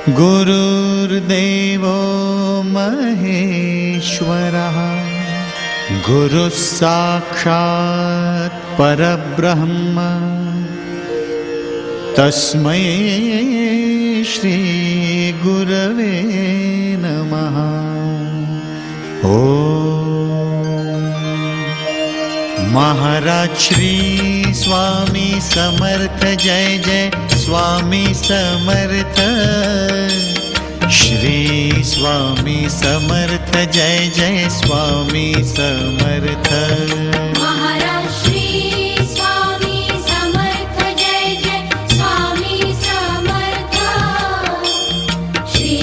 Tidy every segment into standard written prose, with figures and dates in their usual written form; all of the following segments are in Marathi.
गुरुर्देवो महेश्वरः गुरुः साक्षात् परब्रह्म तस्मै श्री गुरवे नमः। महाराज श्री स्वामी समर्थ जय जय स्वामी समर्थ। श्री स्वामी समर्थ जय जय स्वामी समर्थ। महाराज श्री स्वामी समर्थ जय जय स्वामी समर्थ। श्री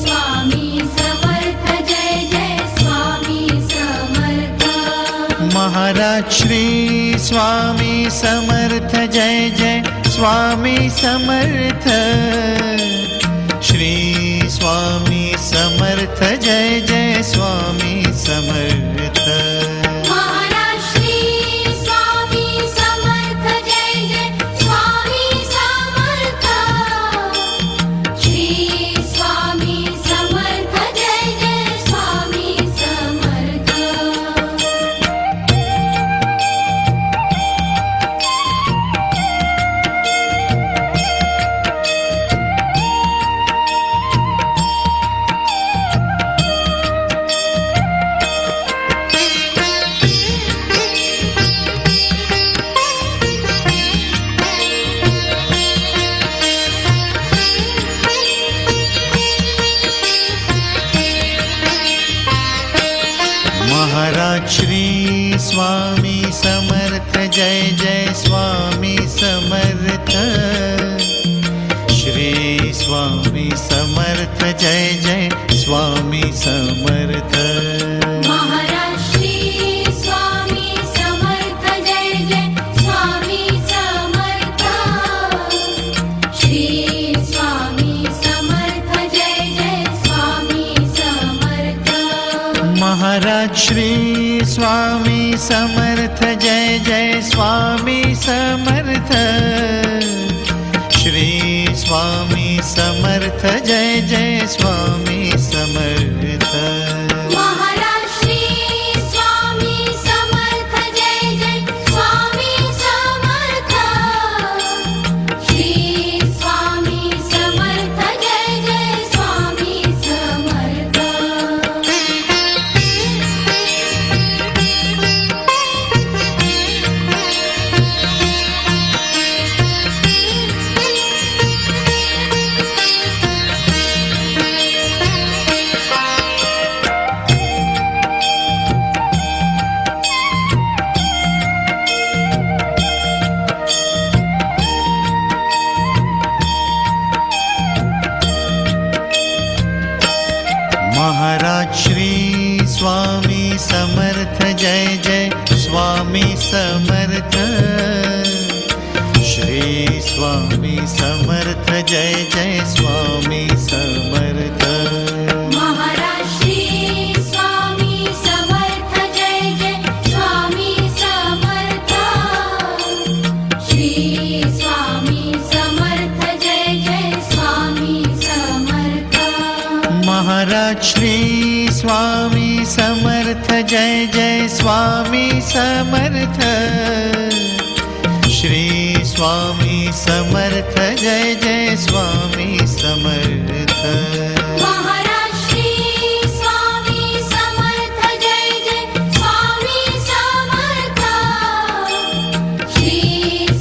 स्वामी समर्थ जय जय स्वामी समर्थ। महाराज श्री स्वामी समर्थ जय जय स्वामी समर्थ। श्री स्वामी समर्थ जय जय स्वामी समर्थ। महाराज श्री स्वामी समर्थ जय जय स्वामी समर्थ। श्री स्वामी समर्थ जय जय स्वामी समर्थ। महाराज श्री स्वामी समर्थ जय जय स्वामी समर्थ। श्री स्वामी समर्थ जय जय स्वामी समर्थ। महाराज श्री स्वामी समर्थ जय जय स्वामी समर्थ। श्री स्वामी समर्थ जय जय स्वामी समर्थ। महाराज श्री स्वामी समर्थ जय जय स्वामी समर्थ। श्री स्वामी समर्थ जय जय स्वामी समर्थ। महाराज श्री स्वामी समर्थ जय जय स्वामी समर्थ। श्री स्वामी समर्थ जय जय स्वामी समर्थ। महाराज श्री स्वामी समर्थ जय जय स्वामी समर्थ। श्री स्वामी समर्थ जय जय स्वामी समर्थ। महाराज श्री स्वामी समर्थ जय जय स्वामी समर्थ। श्री स्वामी समर्थ जय जय स्वामी समर्थ। महाराज श्री स्वामी समर्थ जय जय स्वामी समर्थ। श्री स्वामी समर्थ जय जय स्वामी समर्थ। महाराज श्री स्वामी समर्थ जय जय स्वामी समर्थ। श्री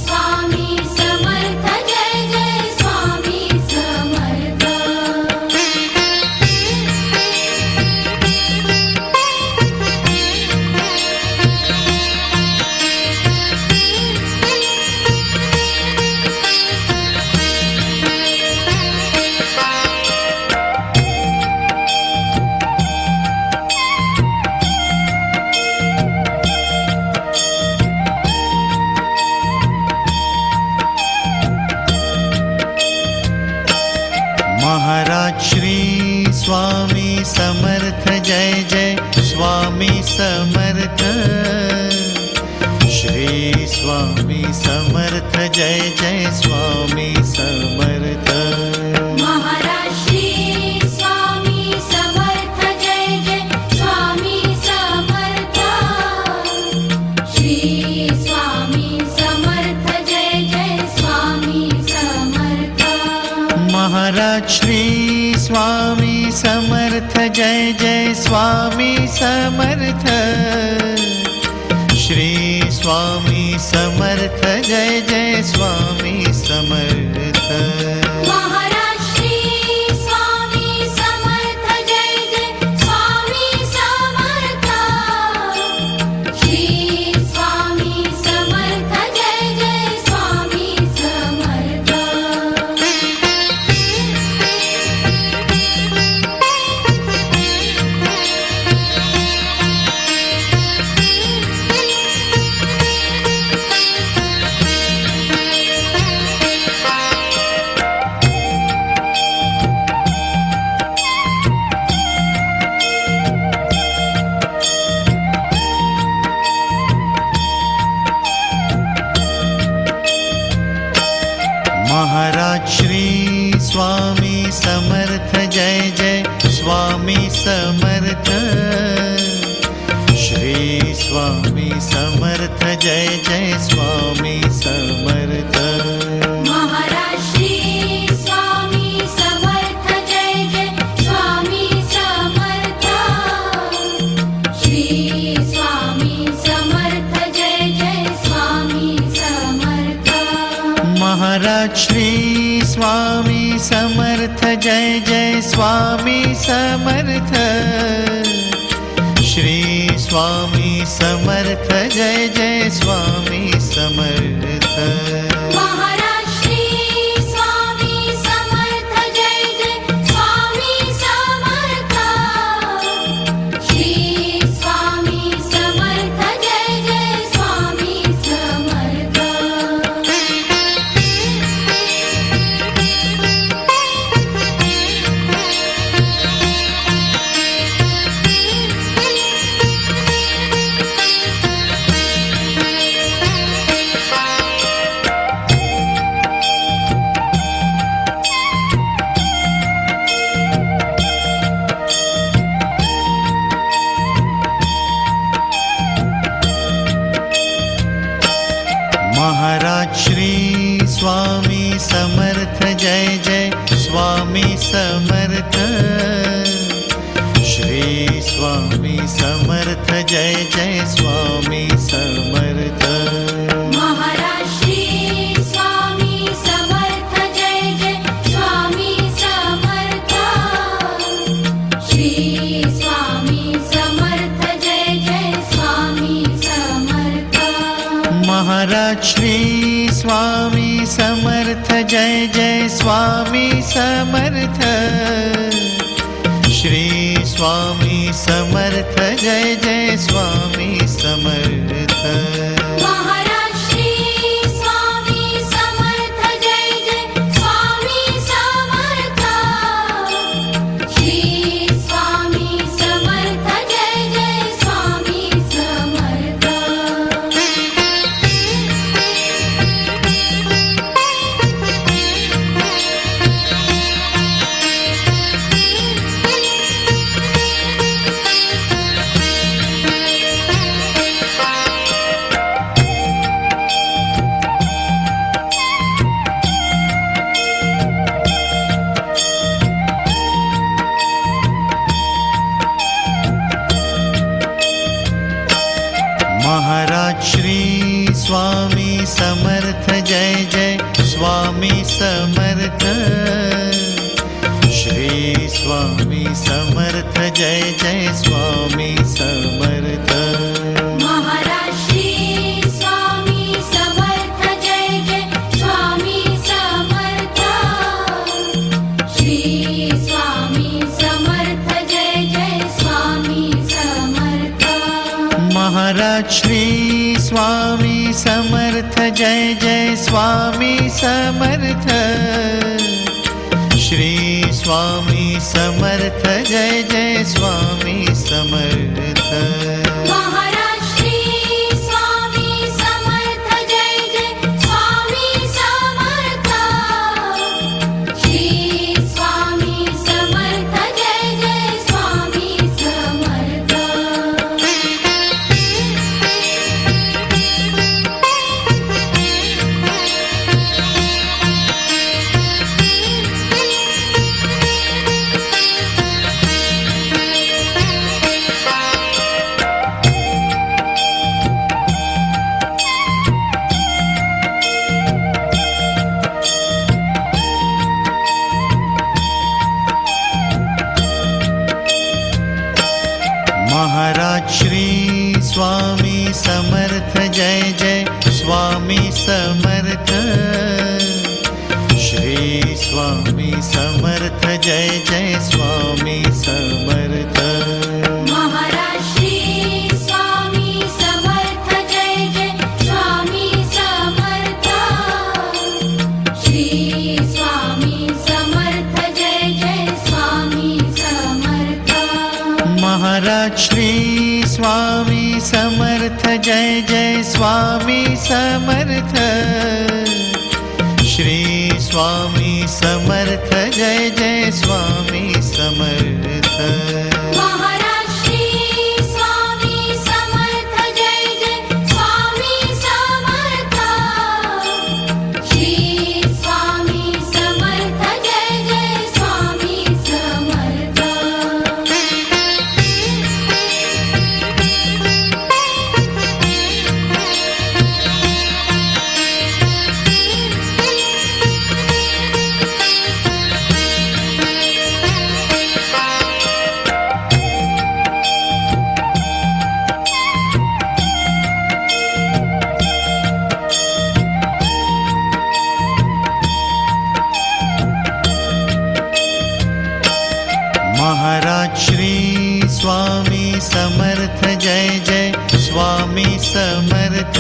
स्वामी समर्थ जय जय स्वामी समर्थ। महाराज श्री स्वामी समर्थ जय जय स्वामी समर्थ। श्री स्वामी समर्थ जय जय स्वामी समर्थ। महाराज श्री स्वामी समर्थ जय जय स्वामी समर्थ श्री स्वामी समर्थ जय जय स्वामी समर्थ महाराज श्री स्वामी समर्थ जय जय स्वामी समर्थ श्री स्वामी समर्थ जय जय स्वामी समर्थ महाराज श्री स्वामी समर्थ जय जय स्वामी समर्थ श्री स्वामी समर्थ जय जय स्वामी समर्थ महाराज श्री स्वामी समर्थ जय जय स्वामी समर्थ श्री स्वामी समर्थ जय जय स्वामी समर्थ महाराज श्री स्वामी समर्थ जय जय स्वामी समर्थ श्री स्वामी समर्थ जय जय स्वामी समर्थ महाराज श्री स्वामी समर्थ जय जय स्वामी समर्थ श्री स्वामी समर्थ जय जय स्वामी समर्थ महाराज श्री स्वामी समर्थ जय जय स्वामी समर्थ श्री स्वामी समर्थ जय जय स्वामी समर्थ महाराज श्री स्वामी समर्थ जय जय स्वामी समर्थ श्री स्वामी समर्थ जय जय स्वामी समर्थ महाराज श्री स्वामी समर्थ जय जय स्वामी समर्थ श्री स्वामी समर्थ जय जय स्वामी समर्थ महाराज श्री स्वामी समर्थ जय जय स्वामी समर्थ श्री स्वामी समर्थ जय जय स्वामी समर्थ महाराज श्री स्वामी समर्थ जय जय स्वामी समर्थ श्री स्वामी समर्थ जय जय स्वामी समर्थ महाराज श्री स्वामी समर्थ जय जय स्वामी समर्थ श्री स्वामी समर्थ जय जय स्वामी समर्थ महाराज श्री स्वामी समर्थ जय जय स्वामी समर्थ श्री स्वामी समर्थ जय जय स्वामी समर्थ महाराज श्री स्वामी समर्थ जय जय स्वामी समर्थ श्री स्वामी समर्थ जय जय स्वामी समर्थ स्वामी समर्थ जय जय स्वामी समर्थ श्री स्वामी समर्थ जय जय स्वामी समर्थ महाराज श्री स्वामी समर्थ जय जय स्वामी समर्थ श्री स्वामी समर्थ जय जय स्वामी समर्थ महाराज श्री स्वामी समर्थ जय जय स्वामी समर्थ श्री स्वामी समर्थ जय जय स्वामी समर्थ महाराज श्री स्वामी समर्थ जय जय स्वामी समर्थ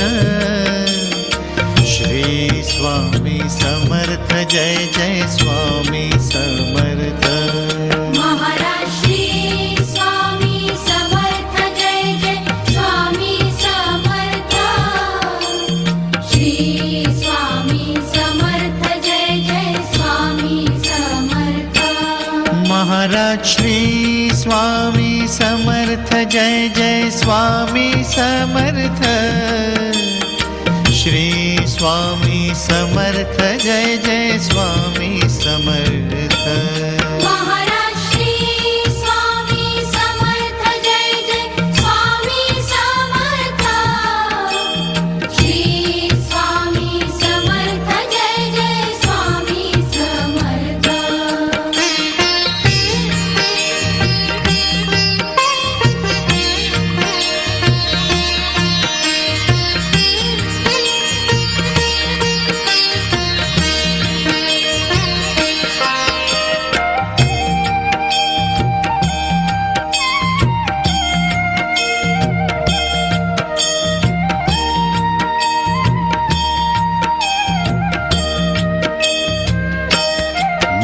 श्री स्वामी समर्थ जय जय स्वामी समर्थ महाराज श्री स्वामी समर्थ जय जय स्वामी समर्थ श्री स्वामी समर्थ जय जय स्वामी समर्थ महाराज श्री स्वामी समर्थ जय जय स्वामी समर्थ श्री स्वामी समर्थ जय जय स्वामी समर्थ महाराज श्री स्वामी समर्थ जय जय स्वामी समर्थ श्री स्वामी समर्थ जय जय स्वामी समर्थ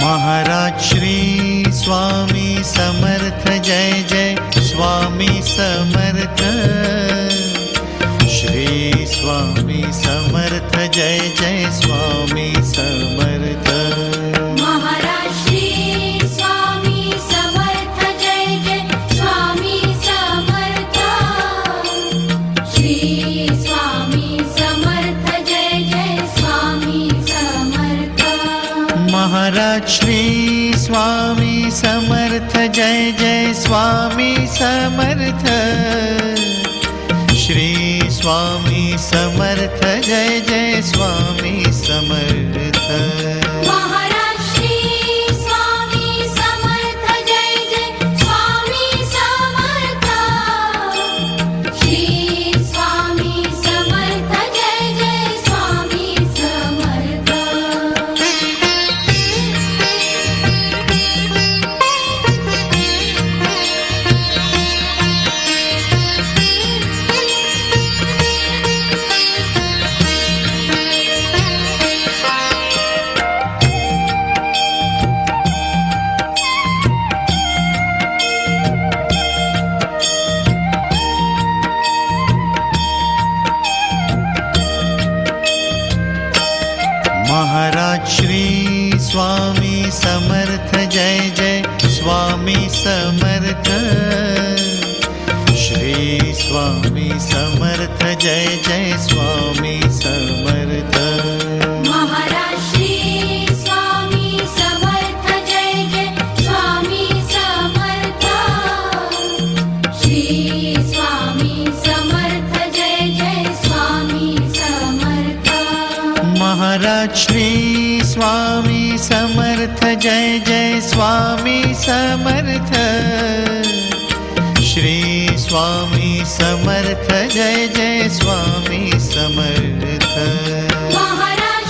महाराज श्री स्वामी समर्थ जय जय स्वामी समर्थ श्री स्वामी समर्थ जय जय स्वामी समर्थ महाराज श्री स्वामी समर्थ जय जय स्वामी समर्थ श्री स्वामी समर्थ जय जय स्वामी समर्थ महाराज श्री स्वामी समर्थ जय जय स्वामी समर्थ श्री स्वामी समर्थ जय जय स्वामी समर्थ महाराज श्री स्वामी समर्थ जय जय स्वामी समर्थ श्री स्वामी समर्थ जय जय स्वामी समर्थ महाराज श्री स्वामी समर्थ जय जय स्वामी समर्थ श्री स्वामी समर्थ जय जय स्वामी समर्थ महाराज श्री स्वामी समर्थ जय जय स्वामी समर्थ श्री स्वामी समर्थ जय जय स्वामी समर्थ महाराज श्री स्वामी समर्थ जय जय स्वामी समर्थ श्री स्वामी समर्थ जय जय स्वामी समर्थ महाराज श्री स्वामी समर्थ जय जय स्वामी समर्थ श्री स्वामी समर्थ जय जय स्वामी समर्थ महाराज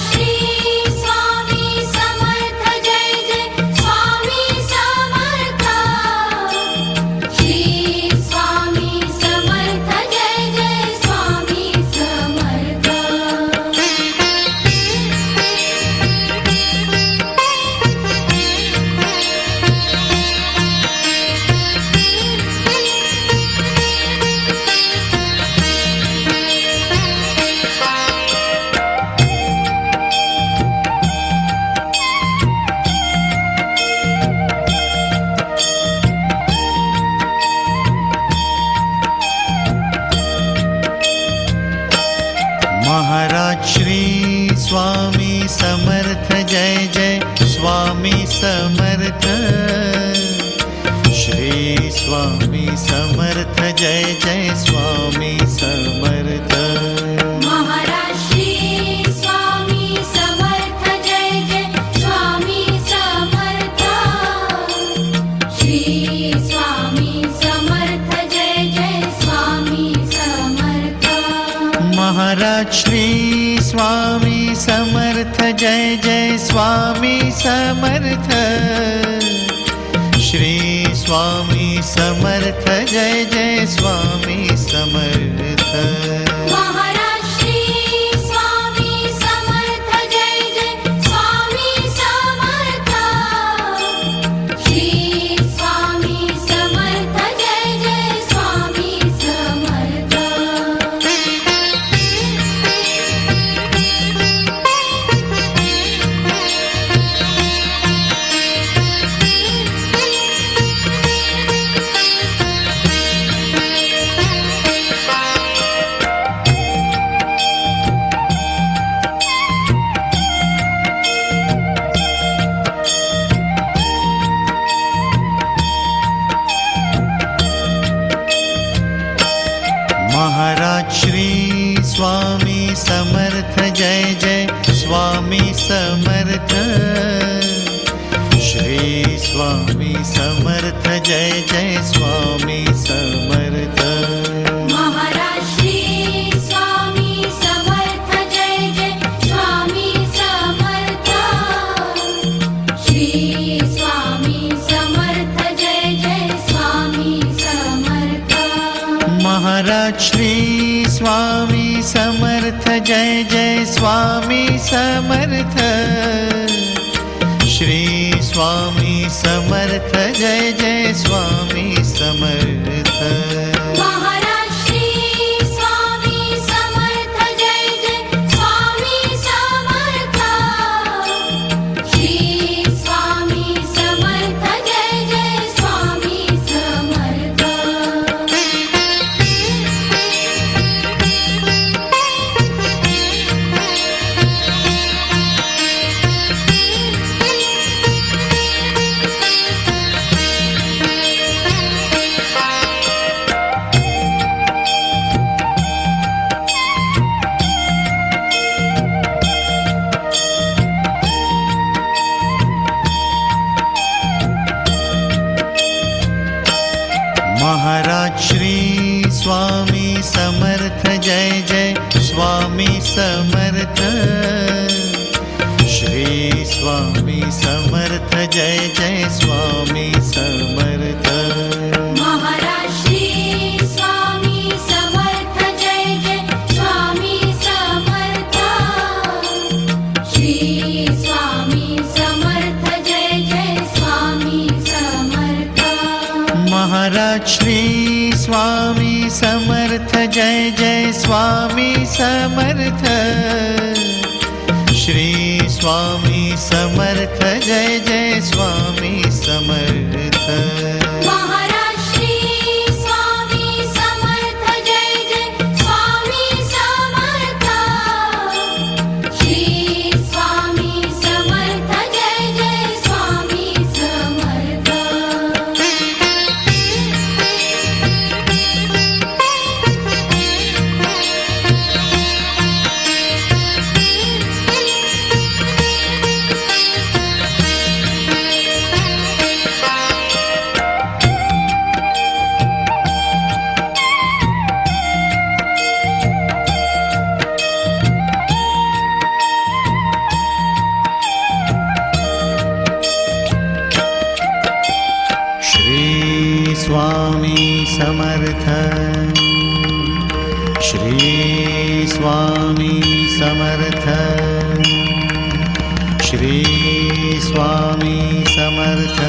श्री स्वामी समर्थ जय जय स्वामी समर्थ श्री स्वामी समर्थ जय जय स्वामी समर्थ महाराज श्री स्वामी समर्थ जय जय स्वामी समर्थ श्री स्वामी समर्थ जय जय स्वामी समर्थ महाराज श्री स्वामी समर्थ जय जय स्वामी समर्थ श्री स्वामी समर्थ जय जय स्वामी समर्थ महाराज श्री स्वामी समर्थ जय जय स्वामी समर्थ श्री स्वामी समर्थ जय जय स्वामी समर्थ महाराज श्री स्वामी समर्थ जय जय स्वामी समर्थ श्री स्वामी समर्थ जय जय स्वामी समर्थ महाराज श्री स्वामी समर्थ जय जय स्वामी समर्थ श्री स्वामी समर्थ जय जय स्वामी समर्थ महाराज श्री स्वामी समर्थ जय जय स्वामी समर्थ श्री स्वामी समर्थ जय जय स्वामी समर्थ महाराज श्री स्वामी समर्थ जय जय स्वामी समर्थ श्री स्वामी समर्थ जय जय स्वामी समर्थ महाराज श्री स्वामी समर्थ जय जय स्वामी समर्थ श्री स्वामी समर्थ जय जय स्वामी समर्थ महाराज श्री स्वामी समर्थ जय जय स्वामी समर्थ श्री स्वामी समर्थ जय जय स्वामी समर्थ महाराज श्री स्वामी समर्थ जय जय स्वामी समर्थ श्री स्वामी समर्थ जय जय स्वामी समर्थ महाराज श्री स्वामी समर्थ जय जय स्वामी समर्थ श्री स्वामी समर्थ जय जय स्वामी समर्थ महाराज श्री स्वामी समर्थ जय जय स्वामी समर्थ श्री स्वामी समर्थ जय जय स्वामी समर्थ स्वामी समर्थ श्री स्वामी समर्थ श्री स्वामी समर्थ